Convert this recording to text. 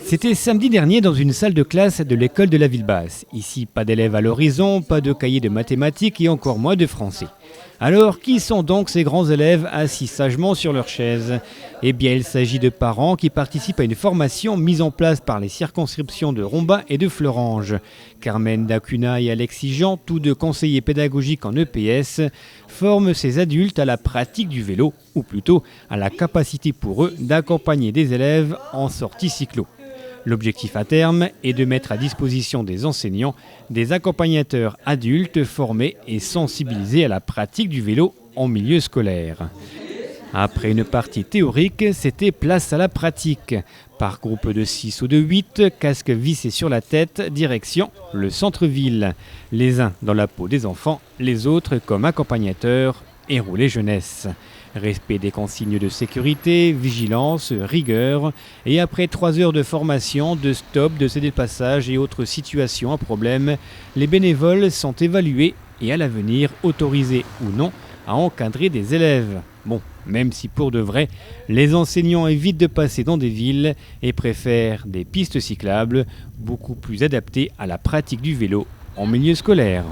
C'était samedi dernier dans une salle de classe de l'école de la Ville-Basse. Ici, pas d'élèves à l'horizon, pas de cahiers de mathématiques et encore moins de français. Alors, qui sont donc ces grands élèves assis sagement sur leurs chaises ? Eh bien, il s'agit de parents qui participent à une formation mise en place par les circonscriptions de Romba et de Fleuranges. Carmen Dacuna et Alexis Jean, tous deux conseillers pédagogiques en EPS, forment ces adultes à la pratique du vélo, ou plutôt à la capacité pour eux d'accompagner des élèves en sortie cyclo. L'objectif à terme est de mettre à disposition des enseignants des accompagnateurs adultes formés et sensibilisés à la pratique du vélo en milieu scolaire. Après une partie théorique, c'était place à la pratique. Par groupe de 6 ou de 8, casque vissé sur la tête, direction le centre-ville. Les uns dans la peau des enfants, les autres comme accompagnateurs et roulés jeunesse. Respect des consignes de sécurité, vigilance, rigueur et après 3 heures de formation, de stop, de céder de passage et autres situations à problème, les bénévoles sont évalués et à l'avenir autorisés ou non à encadrer des élèves. Bon, même si pour de vrai, les enseignants évitent de passer dans des villes et préfèrent des pistes cyclables beaucoup plus adaptées à la pratique du vélo en milieu scolaire.